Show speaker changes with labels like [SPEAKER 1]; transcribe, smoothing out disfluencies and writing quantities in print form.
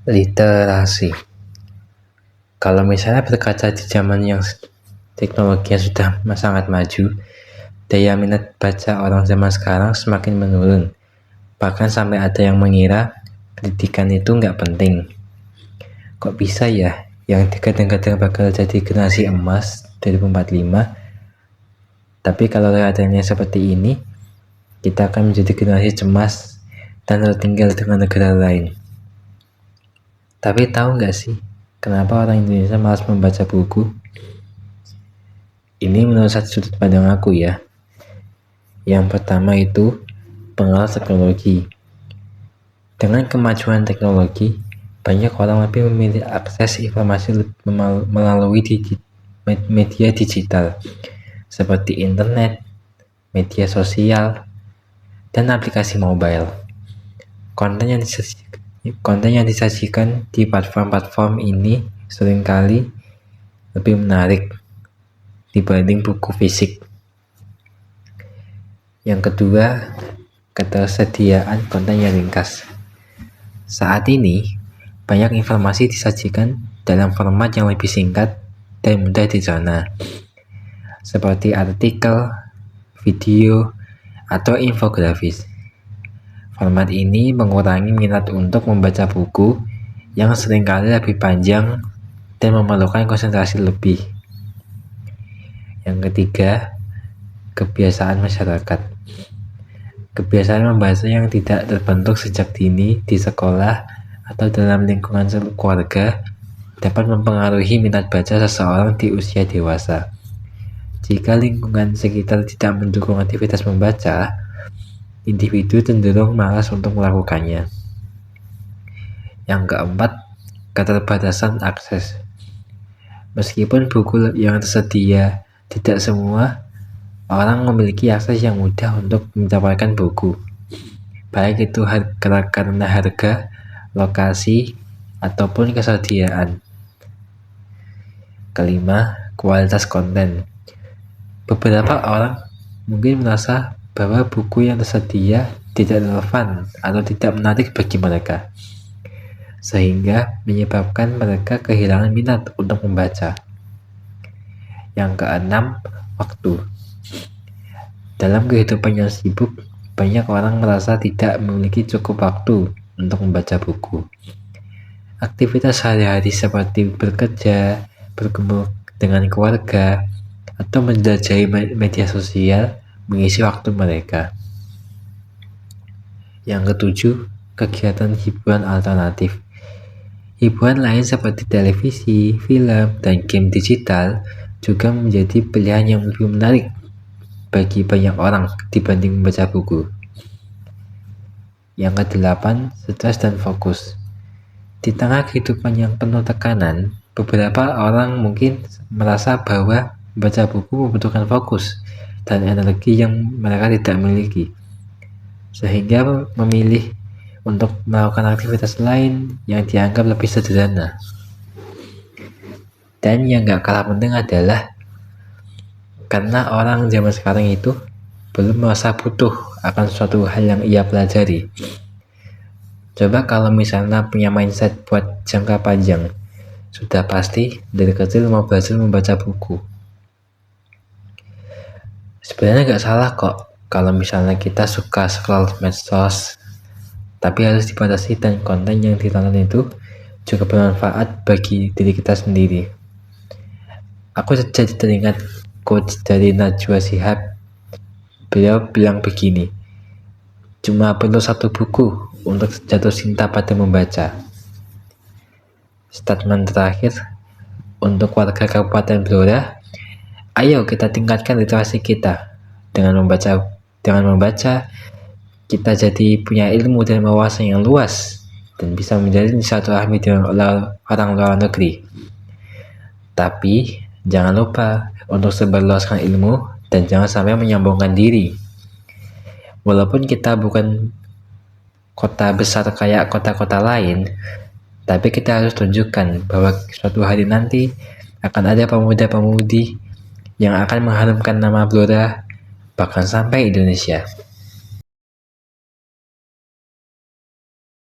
[SPEAKER 1] Literasi. Kalau misalnya berkaca di zaman yang teknologinya sudah sangat maju, daya minat baca orang zaman sekarang semakin menurun. Bahkan sampai ada yang mengira pendidikan itu nggak penting. Kok bisa ya yang kadang-kadang bakal jadi generasi emas 2045, tapi kalau keadaannya seperti ini, kita akan menjadi generasi cemas dan tertinggal dengan negara lain. Tapi tahu nggak sih, kenapa orang Indonesia malas membaca buku? Ini menurut satu sudut pandang aku ya. Yang pertama itu pengaruh teknologi. Dengan kemajuan teknologi, banyak orang lebih memilih akses informasi melalui media digital seperti internet, media sosial, dan aplikasi mobile. Konten yang disajikan di platform-platform ini seringkali lebih menarik dibanding buku fisik. Yang kedua, ketersediaan konten yang ringkas. Saat ini, banyak informasi disajikan dalam format yang lebih singkat dan mudah dicerna, seperti artikel, video, atau infografis. Format ini mengurangi minat untuk membaca buku yang seringkali lebih panjang dan memerlukan konsentrasi lebih. Yang ketiga, kebiasaan masyarakat. Kebiasaan membaca yang tidak terbentuk sejak dini di sekolah atau dalam lingkungan keluarga dapat mempengaruhi minat baca seseorang di usia dewasa. Jika lingkungan sekitar tidak mendukung aktivitas membaca, individu cenderung malas untuk melakukannya. Yang keempat, keterbatasan akses. Meskipun buku yang tersedia, tidak semua orang memiliki akses yang mudah untuk mendapatkan buku, baik itu karena harga, lokasi, ataupun kesediaan. Kelima, kualitas konten. Beberapa orang mungkin merasa bahwa buku yang tersedia tidak relevan atau tidak menarik bagi mereka, sehingga menyebabkan mereka kehilangan minat untuk membaca. Yang keenam, waktu. Dalam kehidupan yang sibuk, banyak orang merasa tidak memiliki cukup waktu untuk membaca buku. Aktivitas sehari-hari seperti bekerja, berkumpul dengan keluarga, atau menjelajahi media sosial mengisi waktu mereka. Yang ketujuh, kegiatan hiburan alternatif. Hiburan lain seperti televisi, film, dan game digital juga menjadi pilihan yang lebih menarik bagi banyak orang dibanding membaca buku. Yang kedelapan, stres dan fokus. Di tengah kehidupan yang penuh tekanan, beberapa orang mungkin merasa bahwa membaca buku membutuhkan fokus dan energi yang mereka tidak miliki, sehingga memilih untuk melakukan aktivitas lain yang dianggap lebih sederhana. Dan yang gak kalah penting adalah karena orang zaman sekarang itu belum merasa butuh akan suatu hal yang ia pelajari. Coba kalau misalnya punya mindset buat jangka panjang, sudah pasti dari kecil mau belajar membaca buku. Sebenarnya gak salah kok kalau misalnya kita suka scroll medsos, tapi harus dibatasi dan konten yang ditonton itu juga bermanfaat bagi diri kita sendiri. Aku jadi teringat quotes dari Najwa Shihab. Beliau bilang begini, cuma perlu satu buku untuk jatuh cinta pada membaca. Statement terakhir untuk warga Kabupaten Blora, ayo kita tingkatkan literasi kita. Dengan membaca, kita jadi punya ilmu dan wawasan yang luas dan bisa menjalin silaturahmi dengan orang luar negeri. Tapi jangan lupa untuk sebarluaskan ilmu dan jangan sampai menyombongkan diri. Walaupun kita bukan kota besar kayak kota-kota lain, tapi kita harus tunjukkan bahwa suatu hari nanti akan ada pemuda-pemudi yang akan mengharumkan nama Blora bahkan sampai Indonesia.